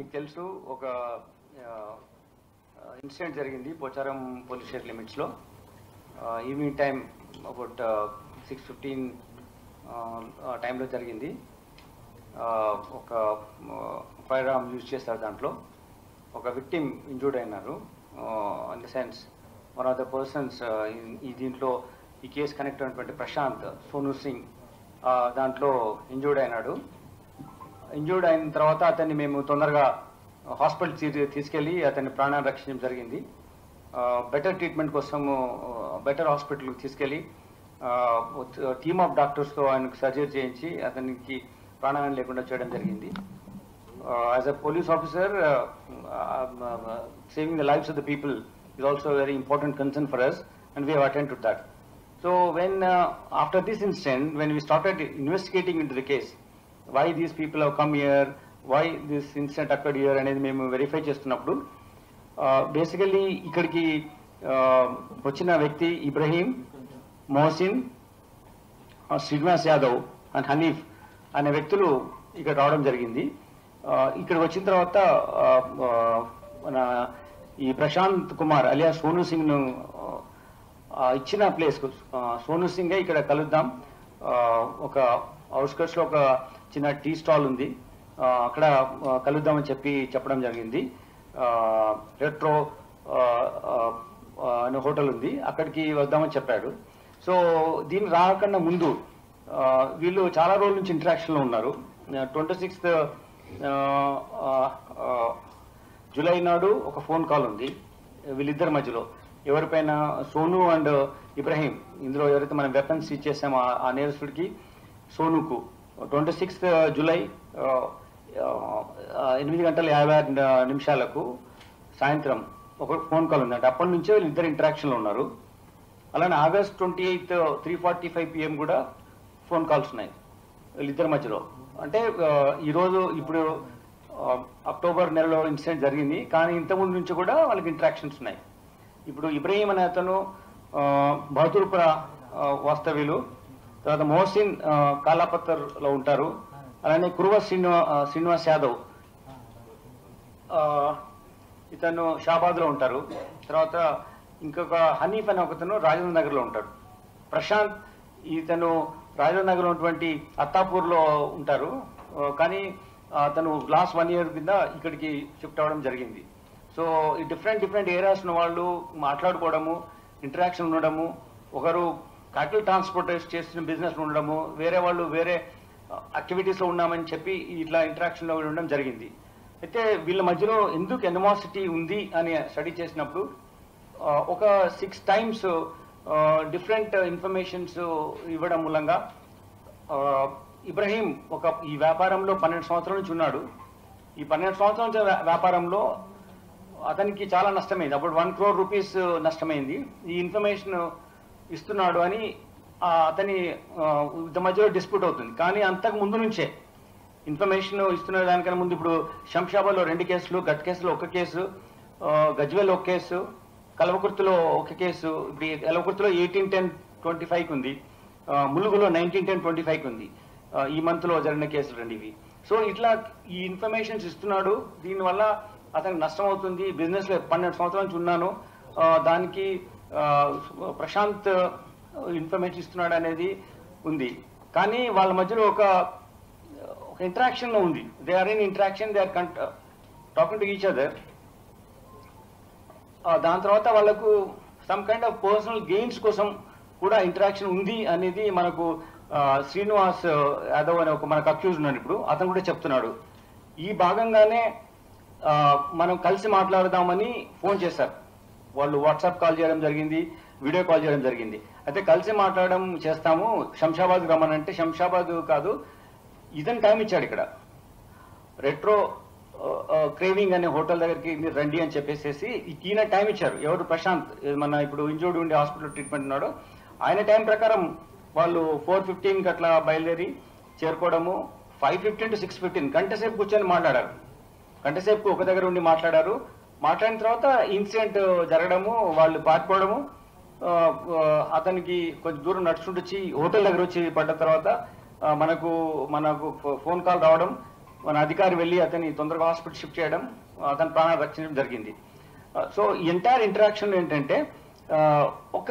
మీకు తెలుసు ఒక ఇన్సిడెంట్ జరిగింది పోచారం పోలీస్ స్టేషన్ లిమిట్స్లో ఈవినింగ్ టైం అబౌట్ 6:15 టైంలో జరిగింది. ఒక ఫైర్ ఆర్మ్ యూజ్ చేస్తారు. దాంట్లో ఒక విక్టిమ్ ఇంజూర్డ్ అయినారు. In the sense one of the persons ఈ దీంట్లో ఈ కేసు కనెక్ట్ అయినటువంటి ప్రశాంత్ సోనూ సింగ్ దాంట్లో ఇంజూర్డ్ అయినాడు. ఇంజూర్డ్ అయిన తర్వాత అతన్ని మేము తొందరగా హాస్పిటల్ తీసుకెళ్ళి అతన్ని ప్రాణాన్ని రక్షించడం జరిగింది. బెటర్ ట్రీట్మెంట్ కోసము బెటర్ హాస్పిటల్కి తీసుకెళ్ళి టీమ్ ఆఫ్ డాక్టర్స్తో ఆయనకు సర్జరీ చేయించి అతనికి ప్రాణాన్ని లేకుండా చేయడం జరిగింది. As a police officer, saving the lives of the people is also a very important concern for us, and we have attended to that. So when after this incident, when we started investigating into the case, why these people have come here, why this incident occurred here అనేది మేము verify చేస్తున్నప్పుడు basically ఇక్కడికి వచ్చిన వ్యక్తి Ibrahim, Mohsin, Srinivas Yadav and Hanif అనే వ్యక్తులు ఇక్కడ రావడం జరిగింది. ఇక్కడికి వచ్చిన తర్వాత మన ఈ ప్రశాంత్ కుమార్ అలియా సోనూ సింగ్ను ఇచ్చిన ప్లేస్కు సోనూ సింగే ఇక్కడ కలుద్దాం, ఒక అవుట్స్కట్స్లో ఒక చిన్న టీ స్టాల్ ఉంది, అక్కడ కలుద్దామని చెప్పడం జరిగింది. రెట్రో అనే హోటల్ ఉంది, అక్కడికి వద్దామని చెప్పాడు. సో దీన్ని రాకన్నా ముందు వీళ్ళు చాలా రోజుల నుంచి ఇంటరాక్షన్లో ఉన్నారు. 26th జూలై నాడు ఒక ఫోన్ కాల్ ఉంది వీళ్ళిద్దరి మధ్యలో. ఎవరిపైన సోను అండ్ ఇబ్రహీం, ఇందులో ఎవరైతే మనం వెపన్స్ ఇచ్చేసామో ఆ నేరస్తుడికి సోనుకు 26th జూలై 8:50 సాయంత్రం ఒక ఫోన్ కాల్ ఉంది. అంటే అప్పటి నుంచే వీళ్ళిద్దరు ఇంటరాక్షన్లో ఉన్నారు. అలానే August 28th 3:45 PM కూడా ఫోన్ కాల్స్ ఉన్నాయి వీళ్ళిద్దరి మధ్యలో. అంటే ఈరోజు ఇప్పుడు అక్టోబర్ నెలలో ఇన్సిడెంట్ జరిగింది, కానీ ఇంతకుముందు నుంచి కూడా వాళ్ళకి ఇంటరాక్షన్స్ ఉన్నాయి. ఇప్పుడు ఇబ్రహీం అనే అతను బహదూర్పుర వాస్తవ్యులు, తర్వాత మొహసిన్ కాలాపత్తర్లో ఉంటారు. అలానే కురువ శ్రీనివాస్ యాదవ్ ఇతను షాబాద్లో ఉంటారు. తర్వాత ఇంకొక హనీఫ్ అనే ఒకతను రాజేంద్ర నగర్లో ఉంటాడు. ప్రశాంత్ ఇతను రాజేంద్ర నగర్లో ఉన్నటువంటి అత్తాపూర్లో ఉంటారు, కానీ అతను లాస్ట్ 1 year కింద ఇక్కడికి షిఫ్ట్ అవ్వడం జరిగింది. సో ఈ డిఫరెంట్ ఏరియాస్ ఉన్న వాళ్ళు మాట్లాడుకోవడము, ఇంటరాక్షన్ ఉండడము, ఒకరు క్యాటిల్ ట్రాన్స్పోర్ట్ చేస్తున్న బిజినెస్ ఉండడము, వేరే వాళ్ళు వేరే యాక్టివిటీస్లో ఉన్నామని చెప్పి ఇట్లా ఇంటరాక్షన్లో ఉండడం జరిగింది. అయితే వీళ్ళ మధ్యలో ఎందుకు ఎనిమాసిటీ ఉంది అని స్టడీ చేసినప్పుడు ఒక 6 times డిఫరెంట్ ఇన్ఫర్మేషన్స్ ఇవ్వడం మూలంగా ఇబ్రహీం ఈ వ్యాపారంలో 12 సంవత్సరాల నుంచి ఉన్నాడు. ఈ 12 సంవత్సరాల నుంచి వ్యాపారంలో అతనికి చాలా నష్టమైంది. అప్పుడు 1 crore rupees నష్టమైంది. ఈ ఇన్ఫర్మేషన్ ఇస్తున్నాడు అని అతని మధ్యలో డిస్ప్యూట్ అవుతుంది. కానీ అంతకు ముందు నుంచే ఇన్ఫర్మేషన్ ఇస్తున్న దానికన్నా ముందు ఇప్పుడు శంషాబాద్లో 2 కేసులు, గట్ కేసులో 1 కేసు, గజ్వేల్ 1 కేసు, కల్వకుర్తిలో 1 కేసు, ఇప్పుడు కల్వకుర్తిలో 18/10/25 ఉంది, ములుగులో 19/10/25 ఉంది. ఈ మంత్లో జరిగిన కేసులు 2 ఇవి. సో ఇట్లా ఈ ఇన్ఫర్మేషన్స్ ఇస్తున్నాడు. దీనివల్ల అతనికి నష్టం అవుతుంది. బిజినెస్లో 12 సంవత్సరాల నుంచి ఉన్నాను, దానికి ప్రశాంత్ ఇన్ఫర్మేషన్ ఇస్తున్నాడు అనేది ఉంది. కానీ వాళ్ళ మధ్యలో ఒక ఇంటరాక్షన్లో ఉంది. They are in interaction, they are talking to each other. దాని తర్వాత వాళ్ళకు some kind of personal gains కోసం కూడా ఇంటరాక్షన్ ఉంది అనేది మనకు శ్రీనివాస్ యాదవ్ అనే మనకు అక్యూజ్ ఉన్నాడు ఇప్పుడు, అతను కూడా చెప్తున్నాడు. ఈ భాగంగానే మనం కలిసి మాట్లాడదామని ఫోన్ చేశారు వాళ్ళు. వాట్సాప్ కాల్ చేయడం జరిగింది, వీడియో కాల్ చేయడం జరిగింది. అయితే కలిసి మాట్లాడడం చేస్తాము, శంషాబాద్ రమ్మనంటే శంషాబాద్ కాదు, ఇతను టైం ఇచ్చాడు. ఇక్కడ రెట్రో క్రేవింగ్ అనే హోటల్ దగ్గరికి మీరు రండి అని చెప్పేసి ఈయన టైం ఇచ్చారు. ఎవరు? ప్రశాంత్, మన ఇప్పుడు ఇంజూర్డ్ ఉండి హాస్పిటల్ ట్రీట్మెంట్ ఉన్నాడు. ఆయన టైం ప్రకారం వాళ్ళు 4:15 అట్లా బయలుదేరి చేరుకోవడము. 5:15 to 6:15 గంట సేపు కూర్చొని మాట్లాడారు. గంట సేపు ఒక దగ్గర ఉండి మాట్లాడారు. మాట్లాడిన తర్వాత ఇన్సిడెంట్ జరగడము, వాళ్ళు పారిపోవడము, అతనికి కొంచెం దూరం నడుచుకుంటూ వచ్చి హోటల్ దగ్గర వచ్చి పడ్డ తర్వాత మనకు ఫోన్ కాల్ రావడం, మన అధికారి వెళ్ళి అతన్ని తొందరగా హాస్పిటల్ షిఫ్ట్ చేయడం, అతని ప్రాణాలు రక్షించడం జరిగింది. సో ఈ ఎంటైర్ ఇంటరాక్షన్ ఏంటంటే ఒక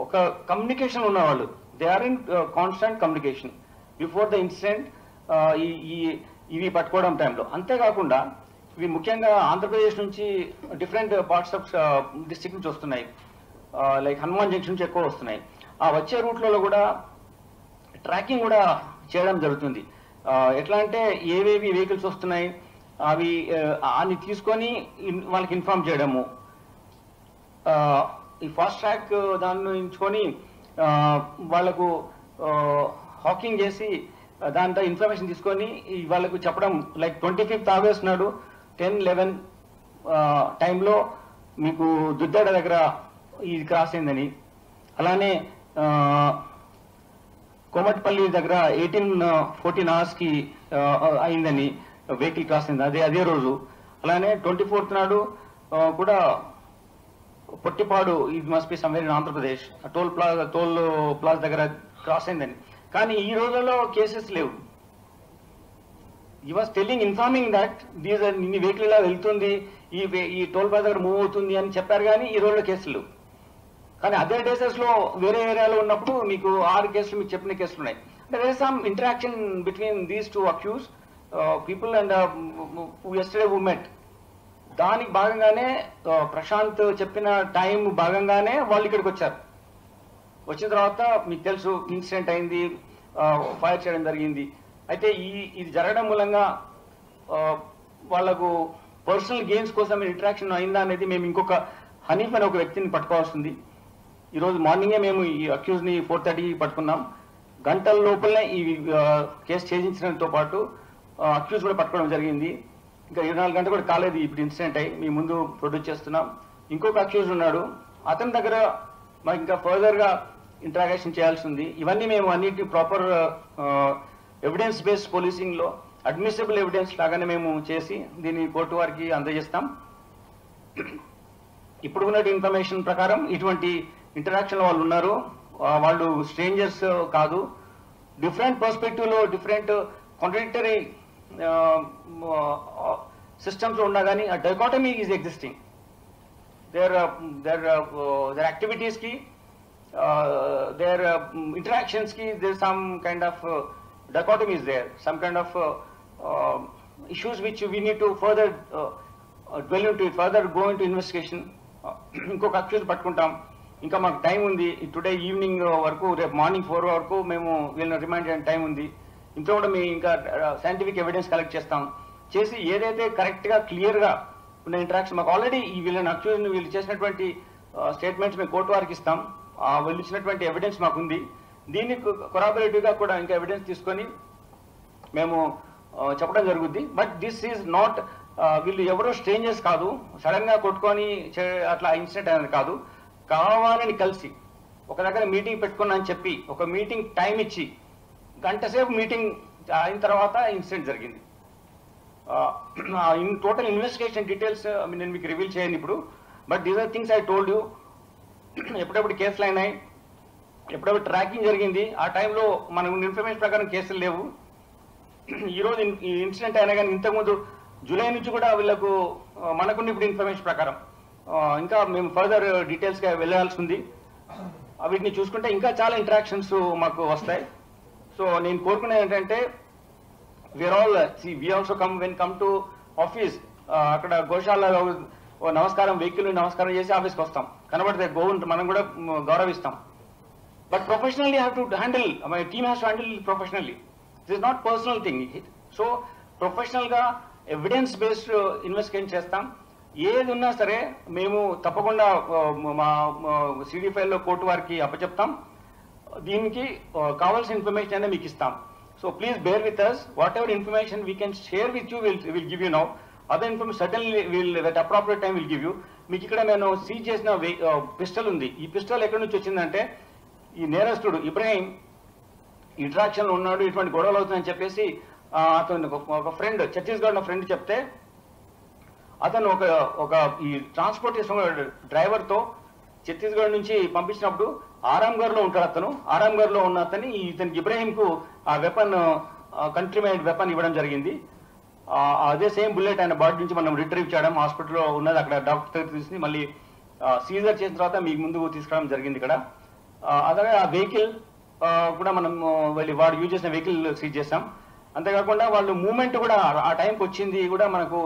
ఒక కమ్యూనికేషన్ ఉన్నవాళ్ళు, they are in constant communication before the incident, ఇవి పట్టుకోవడం టైంలో. అంతేకాకుండా ఇవి ముఖ్యంగా ఆంధ్రప్రదేశ్ నుంచి డిఫరెంట్ పార్ట్స్ ఆఫ్ డిస్ట్రిక్ట్ నుంచి వస్తున్నాయి, లైక్ హనుమాన్ జంక్షన్ నుంచి ఎక్కువ వస్తున్నాయి. ఆ వచ్చే రూట్లలో కూడా ట్రాకింగ్ కూడా చేయడం జరుగుతుంది. ఎట్లా అంటే ఏవేవి వెహికల్స్ వస్తున్నాయి అవి అన్ని తీసుకొని వాళ్ళకి ఇన్ఫార్మ్ చేయడము, ఈ ఫాస్ట్ ట్రాక్ దాన్ని ఎంచుకొని వాళ్లకు హాకింగ్ చేసి దాంతో ఇన్ఫర్మేషన్ తీసుకొని వాళ్ళకు చెప్పడం, లైక్ 25th ఆగస్ట్ నాడు 10-11 టైంలో మీకు దుద్దడ దగ్గర ఇది క్రాస్ అయిందని, అలానే కోమటిపల్లి దగ్గర 18-14 అవర్స్కి అయిందని వెహికల్ క్రాస్ అయింది అదే రోజు. అలానే 24th నాడు కూడా పొట్టిపాడు, ఇది must be somewhere in Andhra Pradesh, toll plaza దగ్గర క్రాస్ అయిందని. కానీ ఈ రోజుల్లో కేసెస్ లేవు. You was informing that these ఇన్ని వెహికల్ ఇలా వెళ్తుంది, ఈ టోల్ ప్లాజా దగ్గర మూవ్ అవుతుంది అని చెప్పారు, కానీ ఈ రోజుల్లో కేసులు. కానీ అదే డేసెస్ లో వేరే ఏరియాలో ఉన్నప్పుడు మీకు 6 కేసులు మీకు చెప్పిన కేసులు ఉన్నాయి. అంటే there is some interaction between these two accused people and yesterday we met. దానికి భాగంగానే ప్రశాంత్ చెప్పిన టైం భాగంగానే వాళ్ళు ఇక్కడికి వచ్చారు. వచ్చిన తర్వాత మీకు తెలుసు ఇన్సిడెంట్ అయింది, ఫైర్ చేయడం జరిగింది. అయితే ఇది జరగడం మూలంగా వాళ్లకు పర్సనల్ గెయిన్స్ కోసం ఇంటరాక్షన్ అయిందా అనేది మేము ఇంకొక హనీఫ్ అనే ఒక వ్యక్తిని పట్టుకోవాల్సింది. ఈరోజు మార్నింగే మేము ఈ అక్యూజ్ని 4:30 పట్టుకున్నాం. గంటల లోపలనే ఈ కేసు ఛేదించడంతో పాటు అక్యూజ్ కూడా పట్టుకోవడం జరిగింది. ఇంకా 24 గంటలు కూడా కాలేదు ఇప్పుడు ఇన్సిడెంట్ అయ్యి మీ ముందు ప్రొడ్యూస్ చేస్తున్నాం. ఇంకొక అక్యూజ్ ఉన్నాడు, అతని దగ్గర మాకు ఇంకా ఫర్దర్గా ఇంటరాగేషన్ చేయాల్సి ఉంది. ఇవన్నీ మేము అన్నిటి ప్రాపర్ ఎవిడెన్స్ బేస్డ్ పోలీసింగ్లో అడ్మిసిబుల్ ఎవిడెన్స్ లాగానే మేము చేసి దీన్ని కోర్టు వారికి అందజేస్తాం. ఇప్పుడు ఉన్న ఇన్ఫర్మేషన్ ప్రకారం ఇటువంటి ఇంటరాక్షన్ వాళ్ళు ఉన్నారు, వాళ్ళు స్ట్రేంజర్స్ కాదు. డిఫరెంట్ పర్స్పెక్టివ్లో డిఫరెంట్ కాంట్రడిక్టరీ సిస్టమ్స్ ఉన్నా కానీ ఆ dichotomy is existing. their activities ki, their interactions ki, there's some kind of dichotomy is there, some kind of issues which we need to further dwell into it, further go into investigation. ఇంకొక accuse పట్టుకుంటాం, ఇంకా మాకు time ఉంది. Today evening వరకు, రేపు morning 4 వరకు మేము వీళ్ళని రిమైండ్ చేయడానికి టైం ఉంది. ఇంట్లో కూడా మేము ఇంకా సైంటిఫిక్ ఎవిడెన్స్ కలెక్ట్ చేసి ఏదైతే కరెక్ట్గా క్లియర్గా ఉన్న ఇంటరాక్షన్ మాకు ఆల్రెడీ వీళ్ళని అక్యూజ్ని వీళ్ళు చేసినటువంటి స్టేట్మెంట్స్ మేము కోర్టు వారికి ఇస్తాం. వీళ్ళు ఇచ్చినటువంటి ఎవిడెన్స్ మాకు ఉంది. దీన్ని కొరాబరేటివ్గా కూడా ఇంకా ఎవిడెన్స్ తీసుకొని మేము చెప్పడం జరుగుద్ది. బట్ దిస్ ఈజ్ నాట్, వీళ్ళు ఎవరో స్ట్రేంజర్స్ కాదు, సడన్ గా కొట్టుకొని అట్లా ఇన్సిడెంట్ అనేది కాదు. కావాలని కలిసి ఒక దగ్గర మీటింగ్ పెట్టుకున్నా అని చెప్పి ఒక మీటింగ్ టైం ఇచ్చి గంట సేపు మీటింగ్ అయిన తర్వాత ఇన్సిడెంట్ జరిగింది. ఇన్ టోటల్ ఇన్వెస్టిగేషన్ డీటెయిల్స్ నేను మీకు రివీల్ చేయను ఇప్పుడు. But these are things I told you. ఎప్పుడెప్పుడు కేసులు అయినాయి, ఎప్పుడెప్పుడు ట్రాకింగ్ జరిగింది, ఆ టైంలో మనకు ఇన్ఫర్మేషన్ ప్రకారం కేసులు లేవు. ఈరోజు ఇన్సిడెంట్ అయినా కానీ ఇంతకుముందు జూలై నుంచి కూడా వీళ్ళకు మనకున్న ఇప్పుడు ఇన్ఫర్మేషన్ ప్రకారం ఇంకా మేము ఫర్దర్ డీటెయిల్స్గా వెళ్ళాల్సి ఉంది. వీటిని చూసుకుంటే ఇంకా చాలా ఇంటరాక్షన్స్ మాకు వస్తాయి. సో నేను కోరుకునేది ఏంటంటే we also come to office, అక్కడ గోశాల నమస్కారం, వెహికల్ నమస్కారం చేసి ఆఫీస్కి వస్తాం, కనబడితే గోవుని మనం కూడా గౌరవిస్తాం. But professionally have to handle, my team has to handle professionally. This is not personal thing. So ప్రొఫెషనల్గా ఎవిడెన్స్ బేస్డ్ ఇన్వెస్టిగేషన్ చేస్తాం. ఏది ఉన్నా సరే మేము తప్పకుండా మా సిడి ఫైల్లో కోర్టు వారికి అప్పచెప్తాం. దీనికి కావాల్సిన ఇన్ఫర్మేషన్ అనేది మీకు ఇస్తాం. So please bear with us. Whatever information we can share with you, we'll give you now. Other information certainly will at appropriate time will give you. మీకు ఇక్కడ నేను సీజ్ చేసిన పిస్టల్ ఉంది. ఈ పిస్టల్ ఎక్కడి నుంచి వచ్చిందంటే ఈ నేరస్తుడు ఇబ్రాహీం ఇంటరాక్షన్ ఉన్నాడు, ఇటువంటి గొడవలు అవుతుందని చెప్పేసి అతను ఒక ఫ్రెండ్, ఛత్తీస్గఢ్ ఫ్రెండ్ చెప్తే అతను ఒక ఈ ట్రాన్స్పోర్టేషన్ డ్రైవర్తో ఛత్తీస్గఢ్ నుంచి పంపించినప్పుడు ఆరాంఘర్లో ఉంటాడు అతను. ఆరాంఘర్లో ఉన్న అతని ఇతనికి ఇబ్రాహీంకు ఆ వెపన్ కంట్రీ మేడ్ వెపన్ ఇవ్వడం జరిగింది. అదే సేమ్ బుల్లెట్ ఆయన బాడీ నుంచి మనం రిట్రీవ్ చేయడం, హాస్పిటల్లో ఉన్నది అక్కడ డాక్టర్ దగ్గర తీసుకుని మళ్ళీ సీజర్ చేసిన తర్వాత మీకు ముందుకు తీసుకురావడం జరిగింది ఇక్కడ. అలాగే ఆ వెహికల్ కూడా మనం వాడు యూజ్ చేసిన వెహికల్ సీజ్ చేస్తాం. అంతేకాకుండా వాళ్ళు మూమెంట్ కూడా ఆ టైంకి వచ్చింది కూడా మనకు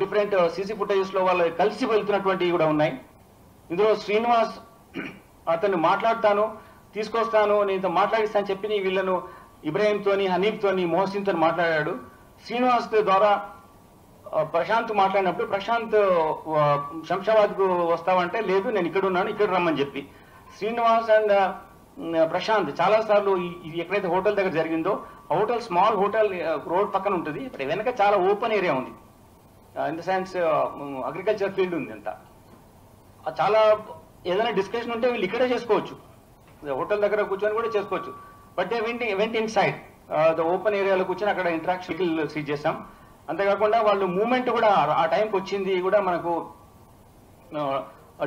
డిఫరెంట్ సీసీ ఫుటేజెస్లో వాళ్ళు కలిసి వెళ్తున్నటువంటివి కూడా ఉన్నాయి. ఇందులో శ్రీనివాస్ అతను మాట్లాడతాను తీసుకొస్తాను నేను మాట్లాడిస్తాను చెప్పి వీళ్ళను ఇబ్రాహీంతోని హనీఫ్తోని మోహసిన్తో మాట్లాడాడు. శ్రీనివాస్ ద్వారా ప్రశాంత్ మాట్లాడినప్పుడు ప్రశాంత్ శంషాబాద్కు వస్తావంటే లేదు నేను ఇక్కడ ఉన్నాను ఇక్కడ రమ్మని చెప్పి శ్రీనివాస్ అండ్ ప్రశాంత్ చాలాసార్లు ఇది ఎక్కడైతే హోటల్ దగ్గర జరిగిందో ఆ హోటల్ స్మాల్ హోటల్ రోడ్ పక్కన ఉంటుంది. ఇప్పుడు వెనక చాలా ఓపెన్ ఏరియా ఉంది, in the sense agriculture field ఉంది అంతా. చాలా ఏదైనా డిస్కషన్ ఉంటే వీళ్ళు ఇక్కడే చేసుకోవచ్చు, హోటల్ దగ్గర కూర్చొని కూడా చేసుకోవచ్చు. But they went inside the open ఏరియాలో కూర్చొని అక్కడ ఇంటరాక్షన్ సీజ్ చేస్తాం. అంతేకాకుండా వాళ్ళు మూమెంట్ కూడా ఆ టైంకి వచ్చింది కూడా మనకు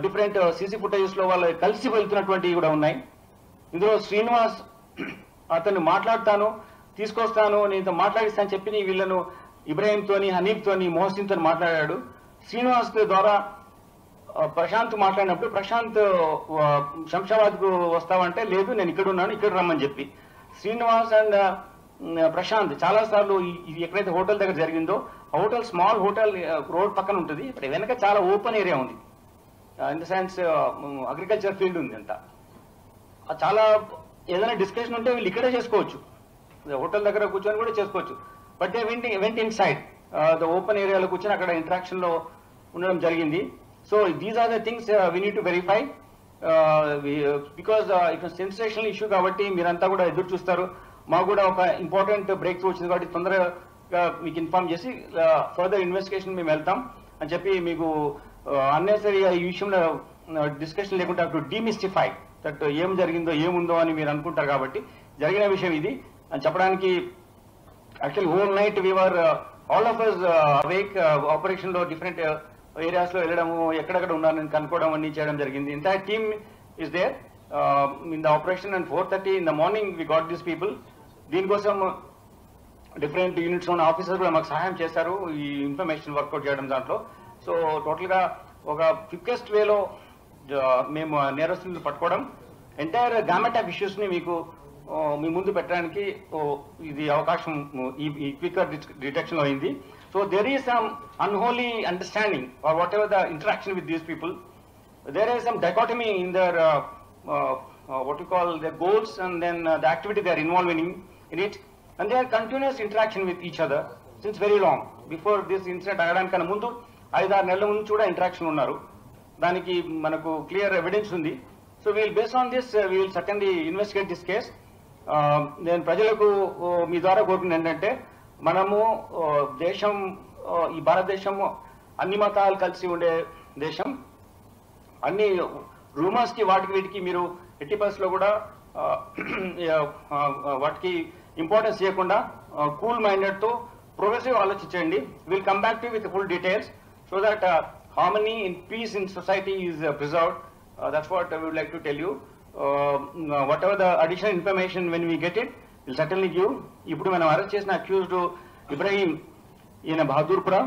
డిఫరెంట్ సీసీ ఫుటేజెస్లో వాళ్ళు కలిసి వెళ్తున్నటువంటివి కూడా ఉన్నాయి. ఇందులో శ్రీనివాస్ అతను మాట్లాడతాను తీసుకొస్తాను నేను మాట్లాడిస్తాను చెప్పి వీళ్ళను ఇబ్రాహీంతోని హనీఫ్తోని మోహసిన్తో మాట్లాడాడు. శ్రీనివాస్ ద్వారా ప్రశాంత్ మాట్లాడినప్పుడు ప్రశాంత్ శంషాబాద్కు వస్తావంటే లేదు నేను ఇక్కడ ఉన్నాను ఇక్కడ రమ్మని చెప్పి శ్రీనివాస్ అండ్ ప్రశాంత్ చాలాసార్లు ఇది ఎక్కడైతే హోటల్ దగ్గర జరిగిందో ఆ హోటల్ స్మాల్ హోటల్ రోడ్ పక్కన ఉంటుంది. ఇప్పుడు వెనక చాలా ఓపెన్ ఏరియా ఉంది, in the sense agriculture field ఉంది అంతా. చాలా ఏదైనా డిస్కషన్ ఉంటే వీళ్ళు ఇక్కడే చేసుకోవచ్చు, హోటల్ దగ్గర కూర్చొని కూడా చేసుకోవచ్చు. But they went inside the open ఏరియాలో కూర్చొని అక్కడ ఇంటరాక్షన్లో ఉండడం జరిగింది. So these are the things we need to verify because it sensational issue కాబట్టి మీరంతా కూడా ఎదురు చూస్తారు. మాకు కూడా ఒక ఇంపార్టెంట్ బ్రేక్ త్రూ వచ్చింది కాబట్టి తొందరగా మీకు ఇన్ఫార్మ్ చేసి ఫర్దర్ ఇన్వెస్టిగేషన్ మేము వెళ్తాం అని చెప్పి మీకు అన్నెసరీ ఈ విషయంలో డిస్కషన్ లేకుండా టు డీమిస్టిఫై దట్ ఏం జరిగిందో ఏముందో అని మీరు అనుకుంటారు కాబట్టి జరిగిన విషయం ఇది అని చెప్పడానికి. Actually whole night we're all of us awake, ఆపరేషన్లో డిఫరెంట్ ఏరియాస్లో వెళ్ళడము ఎక్కడెక్కడ ఉన్నారని కనుక్కోవడం అన్ని చేయడం జరిగింది. Entire team is there in the operation and 4:30 in the morning we got these people. దీనికోసం డిఫరెంట్ యూనిట్స్ ఉన్న ఆఫీసర్స్ కూడా మాకు సహాయం చేశారు ఈ ఇన్ఫర్మేషన్ వర్కౌట్ చేయడం దాంట్లో. సో టోటల్గా ఒక క్వికెస్ట్ వేలో మేము నేరస్తులను పట్టుకోవడం, ఎంటైర్ గామెట్ ఆఫ్ ఇష్యూస్ని మీకు మీ ముందు పెట్టడానికి ఇది అవకాశం ఈ క్వికర్ డిటెక్షన్ అయింది. So there is some unholy understanding are what ever the interaction with these people. There is some dichotomy in their what you call their goals and then the activity they are involved in it, and they are continuous interaction with each other since very long. Before this incident agadanikana mundu 5-6 నెలల ముందు కూడా interaction ఉన్నారు, దానికి మనకు clear evidence ఉంది. So we'll based on this we will certainly investigate this case. నేను ప్రజలకు మీ ద్వారా కోరుకున్నది ఏంటంటే మనము దేశం ఈ భారతదేశం అన్ని మతాలు కలిసి ఉండే దేశం. అన్ని రూమర్స్ కి వాటికి వీటికి మీరు ఎట్టి పరిస్థితుల్లో కూడా వాటికి ఇంపార్టెన్స్ ఇవ్వకుండా కూల్ మైండెడ్ తో ప్రోగ్రెసివ్ ఆలోచించండి. Will come back to with full details so that harmony in peace in society is preserved. That's what I would like to tell you. Whatever the additional information when we get it will certainly give. ఇప్పుడు మనం arrest చేసిన accused Ibrahim, ఈయన Bahadurpura.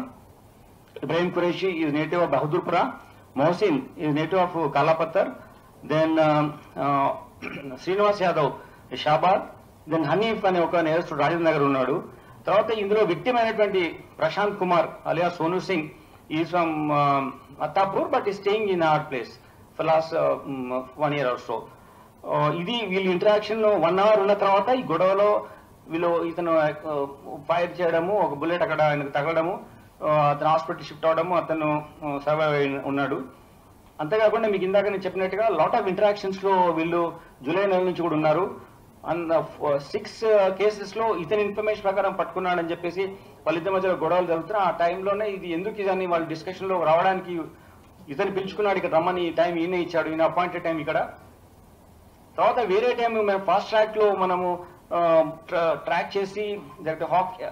Ibrahim Qureshi is native of Bahadurpura. Mohsin is native of Kalapathar. Then Srinivas Yadav is Shabad. Then Hanif అనే ఒక నేరస్తుడు రాజేంద్ర నగర్ ఉన్నాడు. తర్వాత ఇందులో విక్టిమ్ అయినటువంటి Prashant Kumar alias Sonu Singh is from Attapur but is staying in our place for last 1 year or so. ఇది వీళ్ళ ఇంటరాక్షన్ 1 hour ఉన్న తర్వాత ఈ గొడవలో వీళ్ళు ఇతను ఫైర్ చేయడము, ఒక బుల్లెట్ అక్కడ ఆయనకు తగలడము, అతను హాస్పిటల్ షిఫ్ట్ అవడము, అతను సర్వైవ్ అయి ఉన్నాడు. అంతేకాకుండా మీకు ఇందాక నేను చెప్పినట్టుగా లాట్ ఆఫ్ ఇంటరాక్షన్స్ లో వీళ్ళు జూలై నెల నుంచి కూడా ఉన్నారు. అండ్ 6 కేసెస్ లో ఇతని ఇన్ఫర్మేషన్ ప్రకారం పట్టుకున్నాడని చెప్పేసి వాళ్ళిద్దరి మధ్యలో గొడవలు జరుగుతున్నాయి. ఆ టైంలోనే ఇది ఎందుకు ఇదని వాళ్ళ డిస్కషన్ లో రావడానికి ఇతను పిలుచుకున్నాడు, ఇక్కడ రమ్మని టైం ఈయన ఇచ్చాడు, ఈయన అపాయింటెడ్ టైం ఇక్కడ. తర్వాత వేరే టైం మేము ఫాస్ట్ ట్రాక్ లో మనము ట్రాక్ చేసి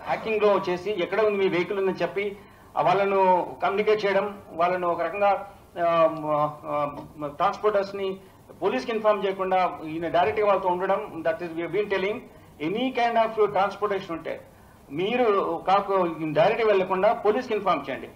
హ్యాకింగ్ లో చేసి ఎక్కడ ఉంది మీ వెహికల్ ఉందని చెప్పి వాళ్ళను కమ్యూనికేట్ చేయడం, వాళ్ళను ఒక రకంగా ట్రాన్స్పోర్టర్స్ ని పోలీస్కి ఇన్ఫార్మ్ చేయకుండా ఈయన డైరెక్ట్ గా వాళ్ళతో ఉండడం. That is we been telling any kind of transportation ఉంటే మీరు డైరెక్ట్ వెళ్లకుండా పోలీస్కి ఇన్ఫార్మ్ చేయండి.